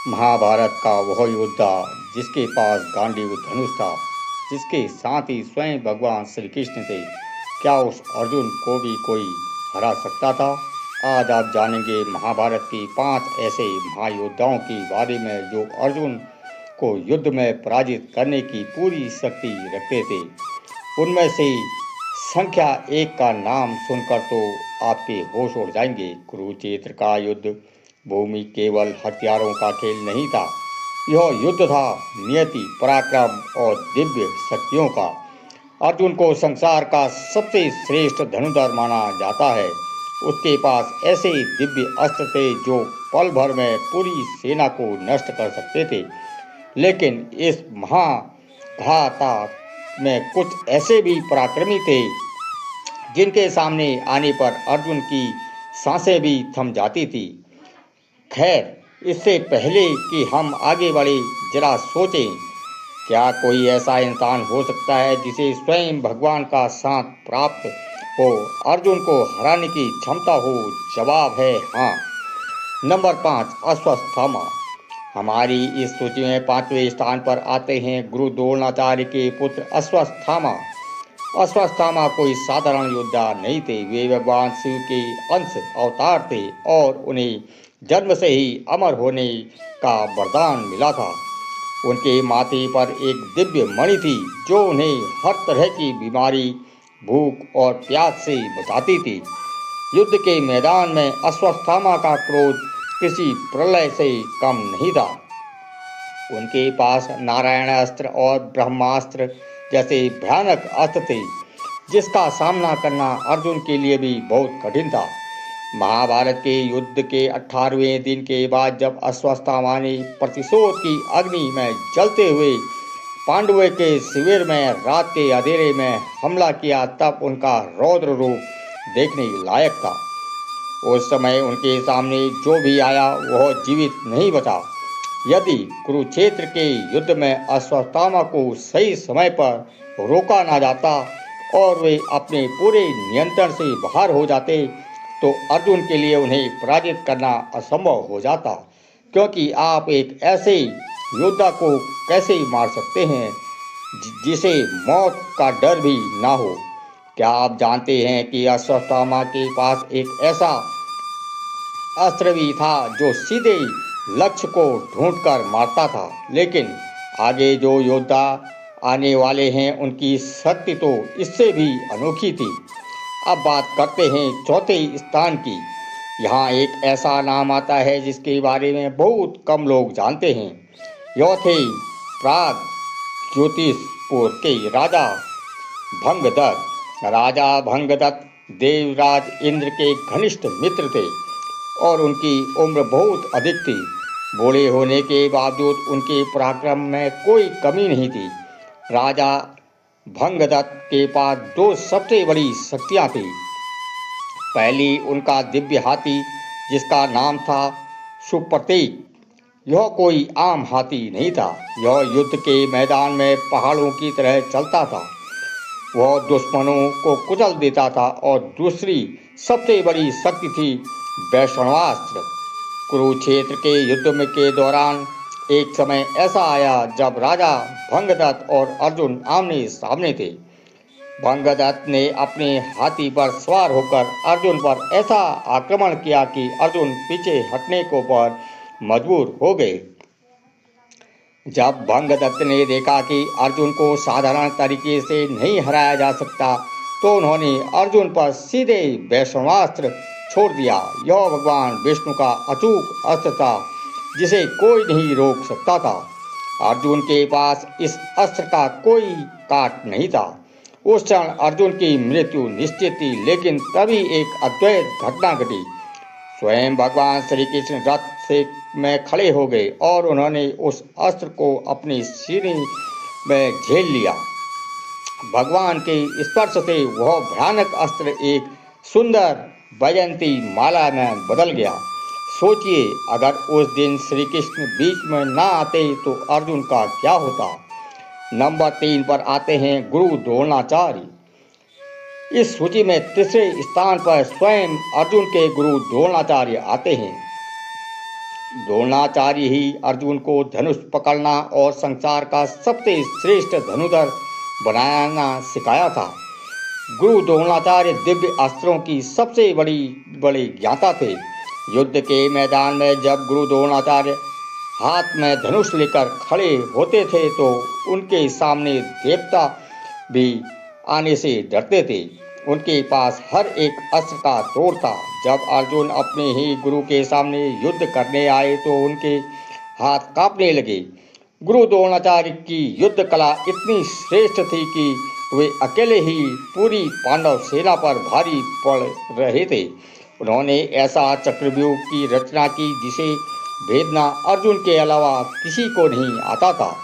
महाभारत का वह योद्धा जिसके पास गांडीव धनुष था, जिसके साथ ही स्वयं भगवान श्री कृष्ण थे, क्या उस अर्जुन को भी कोई हरा सकता था? आज आप जानेंगे महाभारत के 5 ऐसे महायोद्धाओं के बारे में जो अर्जुन को युद्ध में पराजित करने की पूरी शक्ति रखते थे। उनमें से संख्या एक का नाम सुनकर तो आपके होश उड़ जाएंगे। कुरुक्षेत्र का युद्ध भूमि केवल हथियारों का खेल नहीं था, यह युद्ध था नियति, पराक्रम और दिव्य शक्तियों का। अर्जुन को संसार का सबसे श्रेष्ठ धनुधर माना जाता है। उसके पास ऐसे दिव्य अस्त्र थे जो पल भर में पूरी सेना को नष्ट कर सकते थे। लेकिन इस महाघाता में कुछ ऐसे भी पराक्रमी थे जिनके सामने आने पर अर्जुन की सांसें भी थम जाती थी। खैर, इससे पहले कि हम आगे बढ़े, जरा सोचें, क्या कोई ऐसा इंसान हो सकता है जिसे स्वयं भगवान का साथ प्राप्त हो, अर्जुन को हराने की क्षमता हो? जवाब है हाँ। नंबर 5, अश्वत्थामा। हमारी इस सूची में 5वें स्थान पर आते हैं गुरु द्रोणाचार्य के पुत्र अश्वत्थामा। अश्वत्थामा कोई साधारण योद्धा नहीं थे, वे भगवान शिव के अंश अवतार थे और उन्हें जन्म से ही अमर होने का वरदान मिला था। उनके माथे पर एक दिव्य मणि थी जो उन्हें हर तरह की बीमारी, भूख और प्यास से बचाती थी। युद्ध के मैदान में अश्वत्थामा का क्रोध किसी प्रलय से कम नहीं था। उनके पास नारायण अस्त्र और ब्रह्मास्त्र जैसे भयानक अस्त्र थे, जिसका सामना करना अर्जुन के लिए भी बहुत कठिन था। महाभारत के युद्ध के 18वें दिन के बाद जब अश्वत्थामा ने प्रतिशोध की अग्नि में जलते हुए पांडवों के शिविर में रात के अंधेरे में हमला किया, तब उनका रौद्र रूप देखने लायक था। उस समय उनके सामने जो भी आया वह जीवित नहीं बचा। यदि कुरुक्षेत्र के युद्ध में अश्वत्थामा को सही समय पर रोका ना जाता और वे अपने पूरे नियंत्रण से बाहर हो जाते, तो अर्जुन के लिए उन्हें पराजित करना असंभव हो जाता। क्योंकि आप एक ऐसे योद्धा को कैसे मार सकते हैं जिसे मौत का डर भी ना हो? क्या आप जानते हैं कि अश्वत्थामा के पास एक ऐसा अस्त्र भी था जो सीधे लक्ष्य को ढूंढकर मारता था? लेकिन आगे जो योद्धा आने वाले हैं उनकी शक्ति तो इससे भी अनोखी थी। अब बात करते हैं चौथे स्थान की। यहाँ एक ऐसा नाम आता है जिसके बारे में बहुत कम लोग जानते हैं। यह थे प्राग ज्योतिषपुर के राजा भंगदत्त। राजा भंगदत्त देवराज इंद्र के घनिष्ठ मित्र थे और उनकी उम्र बहुत अधिक थी। बूढ़े होने के बावजूद उनके पराक्रम में कोई कमी नहीं थी। राजा भंगदत्त के पास 2 सबसे बड़ी शक्तियाँ थीं। पहली उनका दिव्य हाथी, जिसका नाम था सुप्रतीक। यह कोई आम हाथी नहीं था, यह युद्ध के मैदान में पहाड़ों की तरह चलता था। वह दुश्मनों को कुचल देता था। और दूसरी सबसे बड़ी शक्ति थी वैष्णवास्त्र। कुरुक्षेत्र के युद्ध में के दौरान एक समय ऐसा आया जब राजा भंगदत्त और अर्जुन आमने सामने थे। भंगदत्त ने अपने हाथी पर सवार होकर अर्जुन पर ऐसा आक्रमण किया कि अर्जुन पीछे हटने को पर मजबूर हो गए। जब भंगदत्त ने देखा कि अर्जुन को साधारण तरीके से नहीं हराया जा सकता, तो उन्होंने अर्जुन पर सीधे वैष्णवास्त्र छोड़ दिया। यह भगवान विष्णु का अचूक अस्त्र था जिसे कोई नहीं रोक सकता था। अर्जुन के पास इस अस्त्र का कोई काट नहीं था। उस क्षण अर्जुन की मृत्यु निश्चित थी। लेकिन तभी एक अद्भुत घटना घटी। स्वयं भगवान श्री कृष्ण रथ से में खड़े हो गए और उन्होंने उस अस्त्र को अपने सीने में झेल लिया। भगवान के स्पर्श से वह भयानक अस्त्र एक सुंदर वैजयंती माला में बदल गया। सोचिए, अगर उस दिन श्री कृष्ण बीच में ना आते तो अर्जुन का क्या होता? नंबर 3 पर आते हैं गुरु द्रोणाचार्य। इस सूची में तीसरे स्थान पर स्वयं अर्जुन के गुरु द्रोणाचार्य आते हैं। द्रोणाचार्य ही अर्जुन को धनुष पकड़ना और संसार का सबसे श्रेष्ठ धनुधर बनाना सिखाया था। गुरु द्रोणाचार्य दिव्य अस्त्रों की सबसे बड़े ज्ञाता थे। युद्ध के मैदान में जब गुरु द्रोणाचार्य हाथ में धनुष लेकर खड़े होते थे तो उनके सामने देवता भी आने से डरते थे। उनके पास हर एक अस्त्र का तोड़ था। जब अर्जुन अपने ही गुरु के सामने युद्ध करने आए तो उनके हाथ कांपने लगे। गुरु द्रोणाचार्य की युद्ध कला इतनी श्रेष्ठ थी कि वे अकेले ही पूरी पांडव सेना पर भारी पड़ रहे थे। उन्होंने ऐसा चक्रव्यूह की रचना की जिसे भेदना अर्जुन के अलावा किसी को नहीं आता था।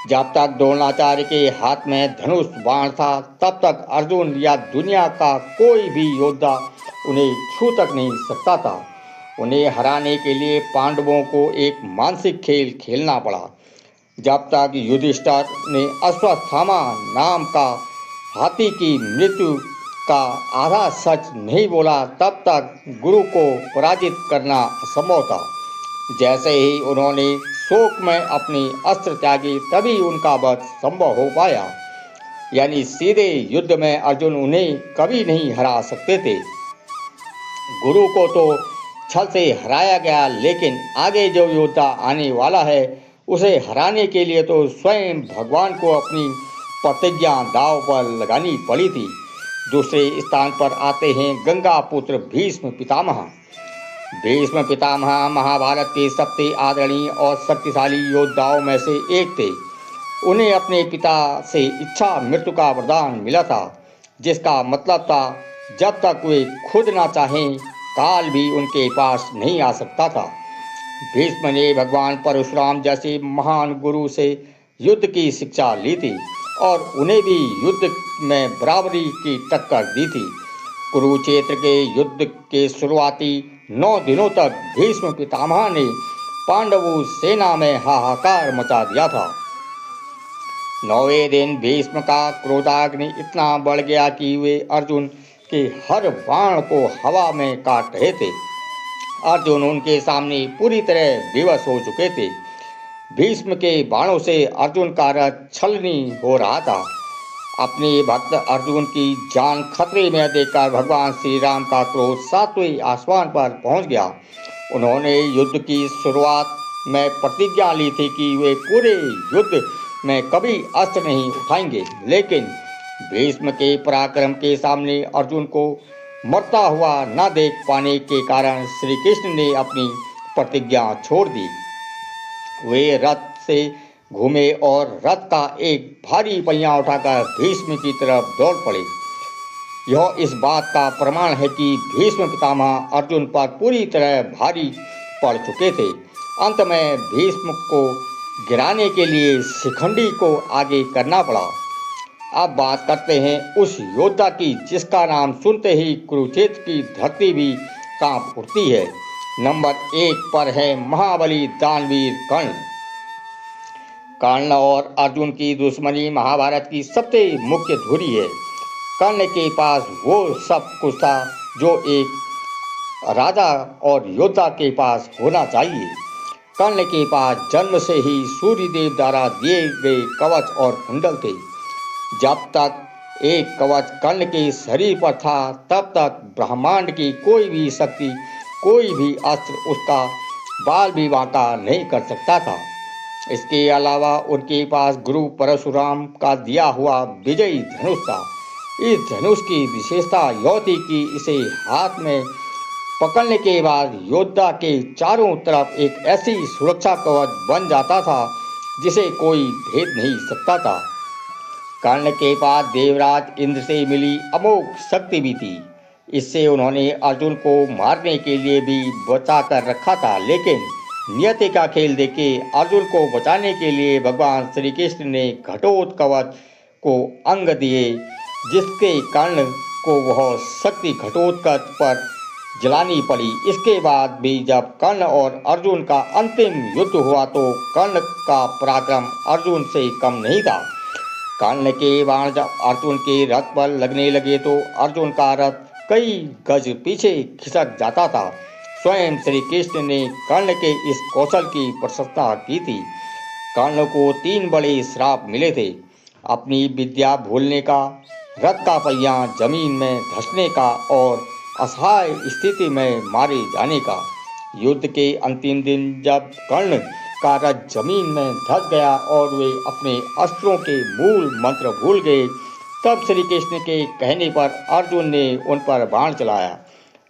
जब तक द्रोणाचार्य के हाथ में धनुष बाण था तब तक अर्जुन या दुनिया का कोई भी योद्धा उन्हें छू तक नहीं सकता था। उन्हें हराने के लिए पांडवों को एक मानसिक खेल खेलना पड़ा। जब तक युधिष्ठिर ने अश्वत्थामा नाम का हाथी की मृत्यु का आधा सच नहीं बोला तब तक गुरु को पराजित करना असंभव था। जैसे ही उन्होंने शोक में अपने अस्त्र त्यागे तभी उनका वध संभव हो पाया। यानी सीधे युद्ध में अर्जुन उन्हें कभी नहीं हरा सकते थे। गुरु को तो छल से हराया गया, लेकिन आगे जो योद्धा आने वाला है उसे हराने के लिए तो स्वयं भगवान को अपनी प्रतिज्ञा दांव पर लगानी पड़ी थी। दूसरे स्थान पर आते हैं गंगा पुत्र भीष्म पितामह। भीष्म पितामह महाभारत के सबसे आदरणीय और शक्तिशाली योद्धाओं में से एक थे। उन्हें अपने पिता से इच्छा मृत्यु का वरदान मिला था, जिसका मतलब था जब तक वे खुद ना चाहें काल भी उनके पास नहीं आ सकता था। भीष्म ने भगवान परशुराम जैसे महान गुरु से युद्ध की शिक्षा ली थी और उन्हें भी युद्ध में बराबरी की टक्कर दी थी। कुरुक्षेत्र के युद्ध के शुरुआती 9 दिनों तक भीष्म पितामह ने पांडवों सेना में हाहाकार मचा दिया था। 9वें दिन भीष्म का क्रोधाग्नि इतना बढ़ गया कि वे अर्जुन के हर बाण को हवा में काट रहे थे। अर्जुन उनके सामने पूरी तरह विवश हो चुके थे। भीष्म के बाणों से अर्जुन का रथ छलनी हो रहा था। अपने भक्त अर्जुन की जान खतरे में देखकर भगवान श्री राम का क्रोध 7वें आसमान पर पहुंच गया। उन्होंने युद्ध की शुरुआत में प्रतिज्ञा ली थी कि वे पूरे युद्ध में कभी अस्त्र नहीं उठाएंगे, लेकिन भीष्म के पराक्रम के सामने अर्जुन को मरता हुआ न देख पाने के कारण श्री कृष्ण ने अपनी प्रतिज्ञा छोड़ दी। वे रथ से घूमे और रथ का एक भारी पहिया उठाकर भीष्म की तरफ दौड़ पड़े। यह इस बात का प्रमाण है कि भीष्म पितामह अर्जुन पर पूरी तरह भारी पड़ चुके थे। अंत में भीष्म को गिराने के लिए शिखंडी को आगे करना पड़ा। अब बात करते हैं उस योद्धा की जिसका नाम सुनते ही कुरुक्षेत्र की धरती भी कांप उठती है। नंबर 1 पर है महाबली दानवीर कर्ण। कर्ण और अर्जुन की दुश्मनी महाभारत की सबसे मुख्य धुरी है। कर्ण के पास वो सब कुछ था जो एक राजा और योद्धा के पास होना चाहिए। कर्ण के पास जन्म से ही सूर्यदेव द्वारा दिए गए कवच और कुंडल थे। जब तक एक कवच कर्ण के शरीर पर था तब तक ब्रह्मांड की कोई भी शक्ति, कोई भी अस्त्र उसका बाल भी बांका नहीं कर सकता था। इसके अलावा उनके पास गुरु परशुराम का दिया हुआ विजयी धनुष था। इस धनुष की विशेषता यह थी कि इसे हाथ में पकड़ने के बाद योद्धा के चारों तरफ एक ऐसी सुरक्षा कवच बन जाता था जिसे कोई भेद नहीं सकता था। कर्ण के पास देवराज इंद्र से मिली अमोघ शक्ति भी थी। इससे उन्होंने अर्जुन को मारने के लिए भी बचा कर रखा था, लेकिन नियति का खेल देखे अर्जुन को बचाने के लिए भगवान श्री कृष्ण ने घटोत्कच कवच को अंग दिए, जिसके कर्ण को वह शक्ति घटोत्कच पर जलानी पड़ी। इसके बाद भी जब कर्ण और अर्जुन का अंतिम युद्ध हुआ तो कर्ण का पराक्रम अर्जुन से कम नहीं था। कर्ण के बाण जब अर्जुन के रथ पर लगने लगे तो अर्जुन का रथ कई गज पीछे खिसक जाता था। स्वयं श्री कृष्ण ने कर्ण के इस कौशल की प्रशंसा की थी। कर्ण को 3 बड़े श्राप मिले थे, अपनी विद्या भूलने का, रथ का पहिया जमीन में धंसने का और असहाय स्थिति में मारे जाने का। युद्ध के अंतिम दिन जब कर्ण का रथ जमीन में धंस गया और वे अपने अस्त्रों के मूल मंत्र भूल गए, तब श्री कृष्ण के कहने पर अर्जुन ने उन पर बाण चलाया।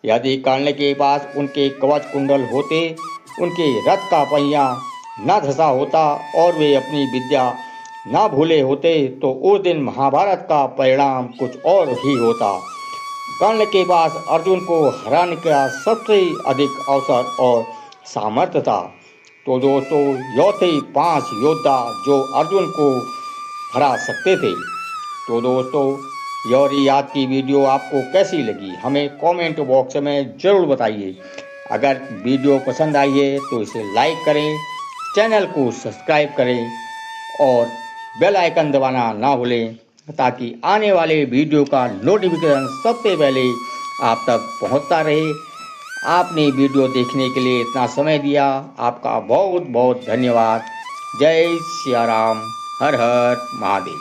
यदि कर्ण के पास उनके कवच कुंडल होते, उनके रथ का पहिया न धंसा होता और वे अपनी विद्या न भूले होते, तो उस दिन महाभारत का परिणाम कुछ और ही होता। कर्ण के पास अर्जुन को हराने का सबसे अधिक अवसर और सामर्थ्य था। तो दोस्तों, यह थे 5 योद्धा जो अर्जुन को हरा सकते थे। तो दोस्तों, और आज की वीडियो आपको कैसी लगी हमें कमेंट बॉक्स में ज़रूर बताइए। अगर वीडियो पसंद आई है तो इसे लाइक करें, चैनल को सब्सक्राइब करें और बेल आइकन दबाना ना भूलें, ताकि आने वाले वीडियो का नोटिफिकेशन सबसे पहले आप तक पहुंचता रहे। आपने वीडियो देखने के लिए इतना समय दिया, आपका बहुत बहुत धन्यवाद। जय सिया राम, हर हर महादेव।